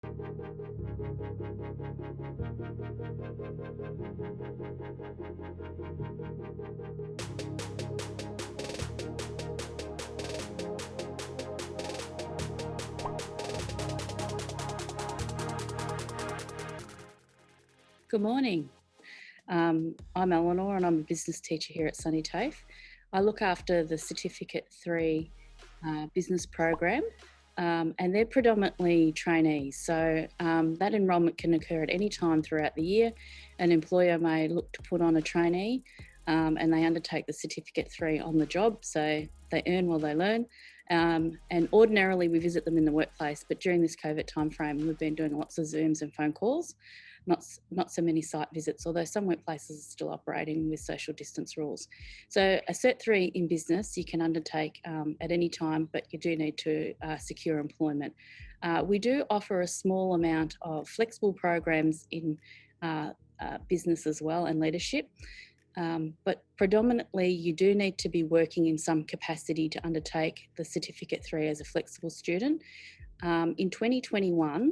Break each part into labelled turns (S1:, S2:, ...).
S1: Good morning. I'm Eleanor and I'm a business teacher here at Sunny TAFE. I look after the Certificate 3 business program and they're predominantly trainees. So that enrolment can occur at any time throughout the year. An employer may look to put on a trainee and they undertake the Certificate 3 on the job. So they earn while they learn. And ordinarily we visit them in the workplace, but during this COVID timeframe, we've been doing lots of Zooms and phone calls. Not so many site visits, although some workplaces are still operating with social distance rules. So a Cert 3 in business you can undertake at any time, but you do need to secure employment. We do offer a small amount of flexible programs in business as well and leadership. But predominantly you do need to be working in some capacity to undertake the Certificate 3 as a flexible student. In 2021,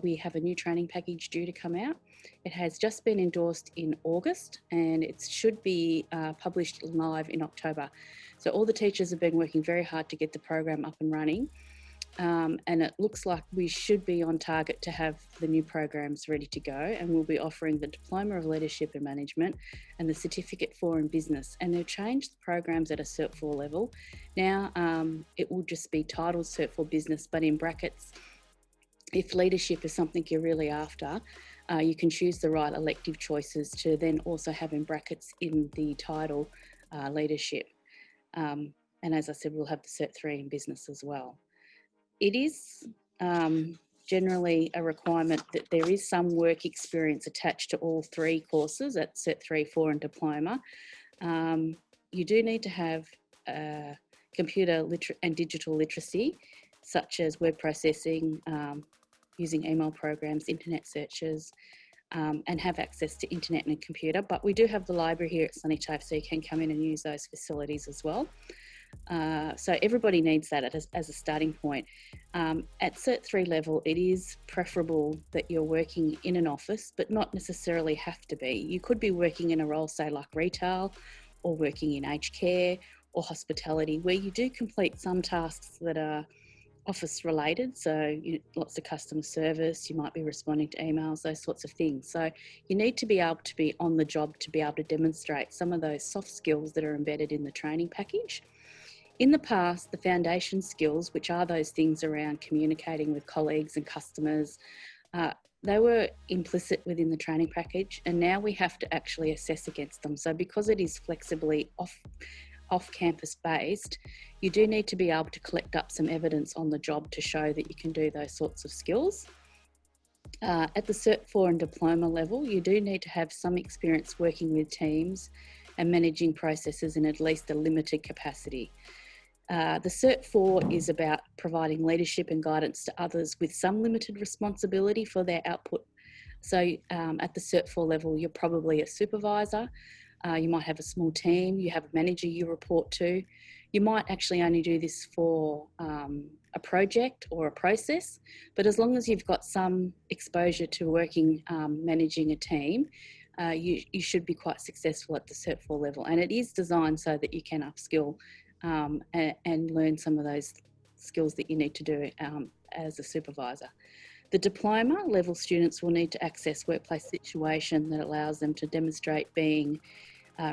S1: we have a new training package due to come out. It has just been endorsed in August and it should be published live in October. So all the teachers have been working very hard to get the program up and running. And it looks like we should be on target to have the new programs ready to go, and we'll be offering the Diploma of Leadership and Management and the Certificate 4 in Business. And they've changed the programs at a Cert 4 level. Now it will just be titled Cert 4 Business, but in brackets, if leadership is something you're really after, you can choose the right elective choices to then also have in brackets in the title leadership. And as I said, we'll have the Cert 3 in business as well. It is generally a requirement that there is some work experience attached to all three courses at Cert 3, 4 and Diploma. You do need to have computer and digital literacy, such as word processing, using email programs, internet searches, and have access to internet and computer. But we do have the library here at Sunny TAFE, so you can come in and use those facilities as well. So everybody needs that as a starting point. At Cert 3 level, it is preferable that you're working in an office, but not necessarily have to be. You could be working in a role, say like retail, or working in aged care or hospitality, where you do complete some tasks that are office related, so lots of customer service, you might be responding to emails, those sorts of things. So you need to be able to be on the job to be able to demonstrate some of those soft skills that are embedded in the training package. In the past, the foundation skills, which are those things around communicating with colleagues and customers, they were implicit within the training package, and now we have to actually assess against them. So because it is flexibly off-campus based, you do need to be able to collect up some evidence on the job to show that you can do those sorts of skills. At the Cert 4 and Diploma level, you do need to have some experience working with teams and managing processes in at least a limited capacity. The Cert 4 is about providing leadership and guidance to others with some limited responsibility for their output. So at the Cert 4 level, you're probably a supervisor. You might have a small team, you have a manager you report to. You might actually only do this for a project or a process, but as long as you've got some exposure to working, managing a team, you should be quite successful at the Cert 4 level. And it is designed so that you can upskill and learn some of those skills that you need to do as a supervisor. The diploma level students will need to access workplace situation that allows them to demonstrate being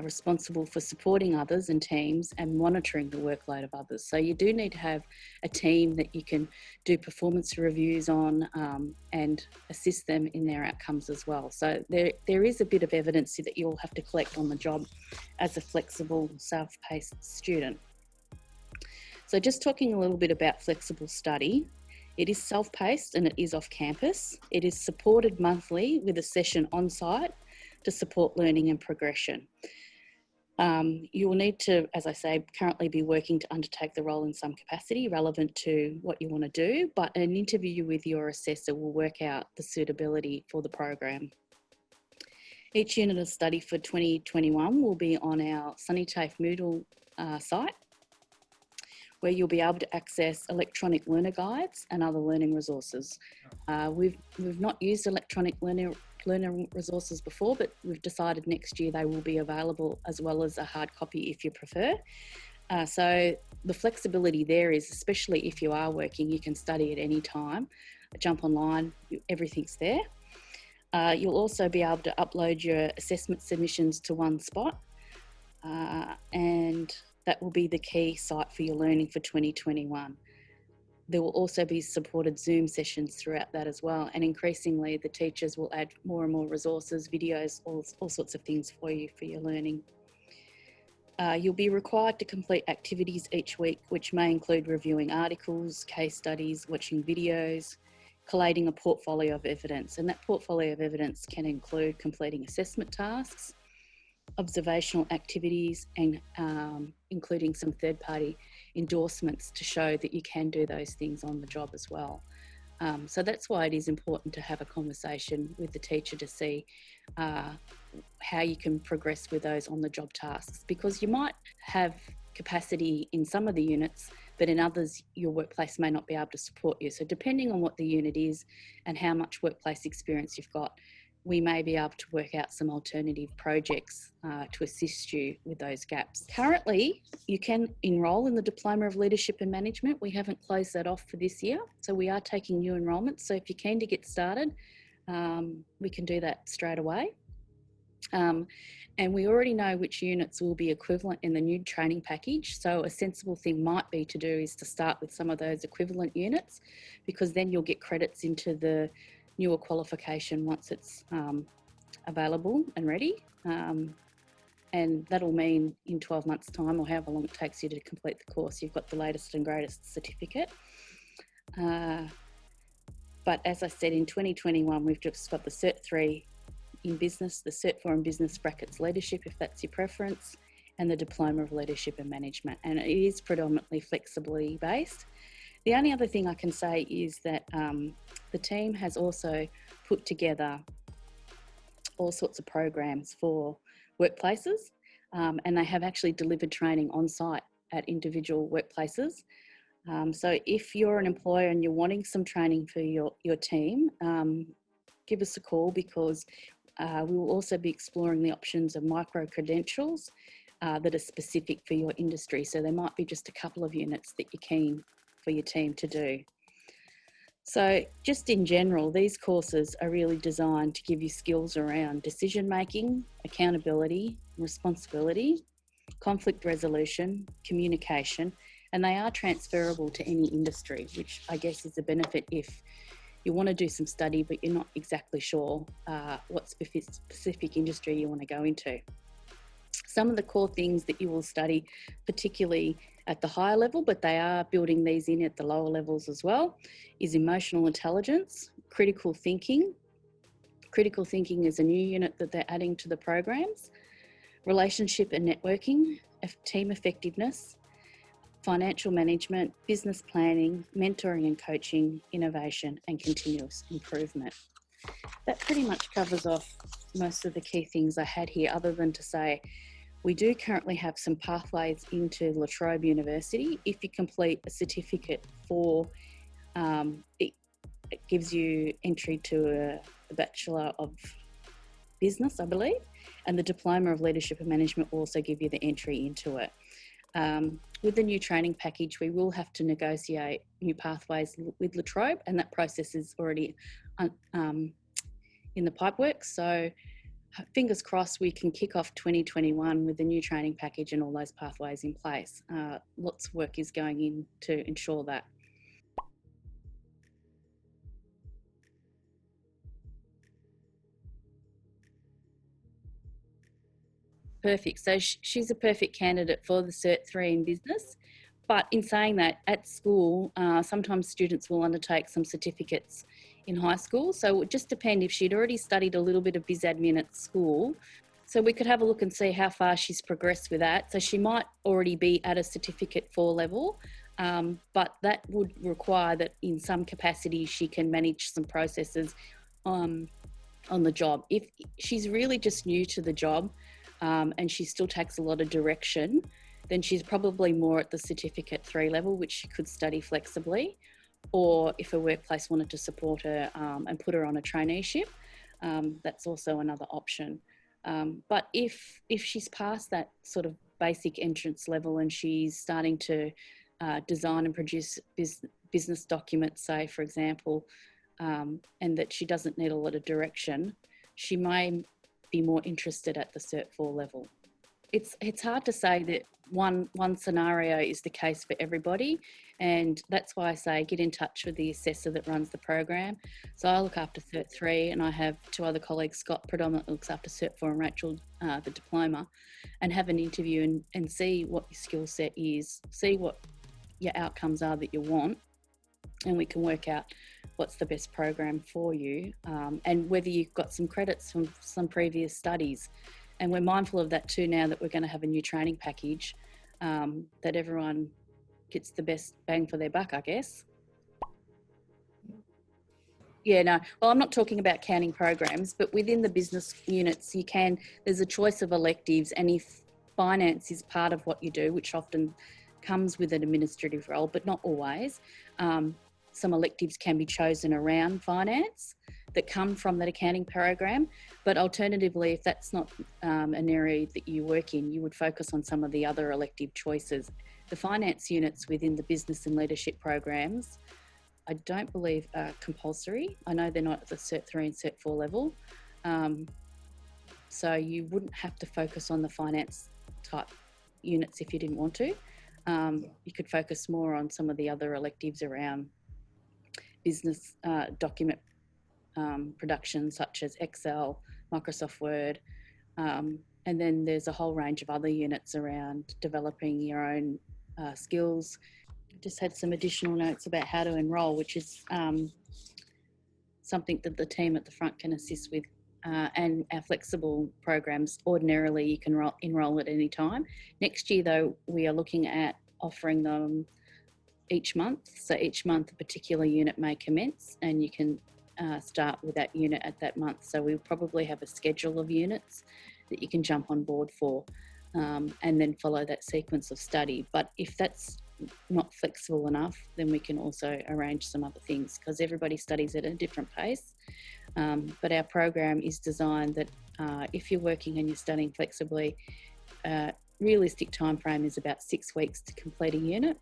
S1: responsible for supporting others and teams and monitoring the workload of others. So you do need to have a team that you can do performance reviews on and assist them in their outcomes as well. So there is a bit of evidence that you'll have to collect on the job as a flexible, self-paced student. So just talking a little bit about flexible study, it is self-paced and it is off campus. It is supported monthly with a session on site to support learning and progression. You will need to, as I say, currently be working to undertake the role in some capacity relevant to what you want to do, but an interview with your assessor will work out the suitability for the program. Each unit of study for 2021 will be on our Sunny TAFE Moodle site. where you'll be able to access electronic learner guides and other learning resources. We've not used electronic learner resources before, but we've decided next year they will be available as well as a hard copy if you prefer. So the flexibility there is, especially if you are working, you can study at any time, jump online, everything's there. You'll also be able to upload your assessment submissions to one spot, and that will be the key site for your learning for 2021. There will also be supported Zoom sessions throughout that as well, and increasingly the teachers will add more and more resources, videos, all sorts of things for your learning. You'll be required to complete activities each week, which may include reviewing articles, case studies, watching videos, collating a portfolio of evidence. And that portfolio of evidence can include completing assessment tasks, observational activities, and including some third-party endorsements to show that you can do those things on the job as well. So that's why it is important to have a conversation with the teacher to see how you can progress with those on-the-job tasks, because you might have capacity in some of the units, but in others your workplace may not be able to support you. So depending on what the unit is and how much workplace experience you've got, we may be able to work out some alternative projects to assist you with those gaps. Currently, you can enrol in the Diploma of Leadership and Management. We haven't closed that off for this year, so we are taking new enrolments. So if you're keen to get started, we can do that straight away. And we already know which units will be equivalent in the new training package. So a sensible thing might be to do is to start with some of those equivalent units, because then you'll get credits into the newer qualification once it's available and ready. And that'll mean in 12 months' time, or however long it takes you to complete the course, you've got the latest and greatest certificate. But as I said, in 2021, we've just got the Cert 3 in business, the Cert 4 in business brackets leadership, if that's your preference, and the Diploma of Leadership and Management. And it is predominantly flexibly based. The only other thing I can say is that the team has also put together all sorts of programs for workplaces, and they have actually delivered training on site at individual workplaces. So if you're an employer and you're wanting some training for your team, give us a call, because we will also be exploring the options of micro-credentials that are specific for your industry. So there might be just a couple of units that you're keen for your team to do. So just in general, these courses are really designed to give you skills around decision making, accountability, responsibility, conflict resolution, communication, and they are transferable to any industry, which I guess is a benefit if you want to do some study but you're not exactly sure what specific industry you want to go into. Some of the core things that you will study, particularly at the higher level, but they are building these in at the lower levels as well, is emotional intelligence, critical thinking. Critical thinking is a new unit that they're adding to the programs. Relationship and networking, team effectiveness, financial management, business planning, mentoring and coaching, innovation, and continuous improvement. That pretty much covers off most of the key things I had here, other than to say we do currently have some pathways into La Trobe University. If you complete a certificate for, it gives you entry to the Bachelor of Business, I believe, and the Diploma of Leadership and Management will also give you the entry into it. With the new training package, we will have to negotiate new pathways with La Trobe, and that process is already in the pipework. So fingers crossed we can kick off 2021 with the new training package and all those pathways in place. Lots of work is going in to ensure that. Perfect. So she's a perfect candidate for the Cert 3 in business. But in saying that, at school, sometimes students will undertake some certificates in high school. So it would just depend if she'd already studied a little bit of biz admin at school. So we could have a look and see how far she's progressed with that. So she might already be at a certificate 4 level, but that would require that in some capacity she can manage some processes on the job. If she's really just new to the job, and she still takes a lot of direction, then she's probably more at the Certificate 3 level, which she could study flexibly. Or if a workplace wanted to support her and put her on a traineeship, that's also another option. But if she's past that sort of basic entrance level and she's starting to design and produce business documents, say, for example, and that she doesn't need a lot of direction, she may be more interested at the Cert 4 level. It's hard to say that one scenario is the case for everybody, and that's why I say get in touch with the assessor that runs the program. So I look after Cert 3, and I have two other colleagues. Scott predominantly looks after Cert 4 and Rachel the diploma, and have an interview and see what your skill set is, see what your outcomes are that you want, and we can work out what's the best program for you, and whether you've got some credits from some previous studies. And we're mindful of that too now that we're going to have a new training package, that everyone gets the best bang for their buck, I guess. Yeah, no. Well, I'm not talking about counting programs, but within the business units, there's a choice of electives, and if finance is part of what you do, which often comes with an administrative role, but not always, some electives can be chosen around finance that come from that accounting program. But alternatively, if that's not an area that you work in, you would focus on some of the other elective choices. The finance units within the business and leadership programs, I don't believe are compulsory. I know they're not at the Cert 3 and Cert 4 level. So you wouldn't have to focus on the finance type units if you didn't want to. You could focus more on some of the other electives around business document production, such as Excel, Microsoft Word, and then there's a whole range of other units around developing your own skills. Just had some additional notes about how to enrol, which is something that the team at the front can assist with, and our flexible programs, ordinarily you can enrol at any time. Next year though, we are looking at offering them each month. So each month a particular unit may commence, and you can start with that unit at that month. So we'll probably have a schedule of units that you can jump on board for, and then follow that sequence of study. But if that's not flexible enough, then we can also arrange some other things, because everybody studies at a different pace. But our program is designed that if you're working and you're studying flexibly, realistic time frame is about 6 weeks to complete a unit.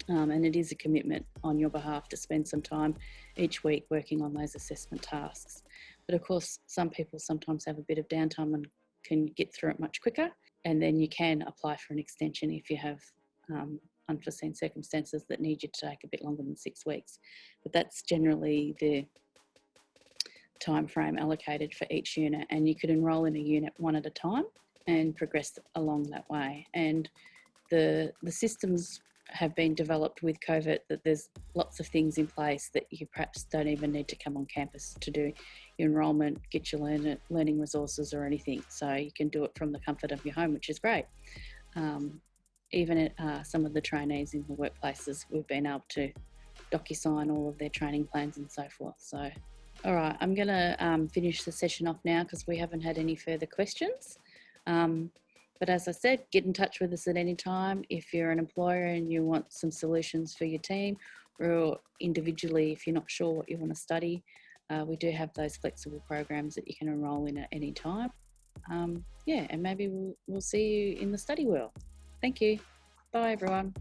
S1: And it is a commitment on your behalf to spend some time each week working on those assessment tasks. But of course, some people sometimes have a bit of downtime and can get through it much quicker. And then you can apply for an extension if you have unforeseen circumstances that need you to take a bit longer than 6 weeks. But that's generally the time frame allocated for each unit, and you could enrol in a unit one at a time and progress along that way. And the systems have been developed with COVID, that there's lots of things in place that you perhaps don't even need to come on campus to do your enrolment, get your learning resources or anything. So you can do it from the comfort of your home, which is great. Even at some of the trainees in the workplaces, we've been able to DocuSign all of their training plans and so forth. So, all right, I'm going to finish the session off now because we haven't had any further questions. But as I said, get in touch with us at any time. If you're an employer and you want some solutions for your team, or individually, if you're not sure what you want to study, we do have those flexible programs that you can enrol in at any time. Yeah, and maybe we'll see you in the study world. Thank you. Bye, everyone.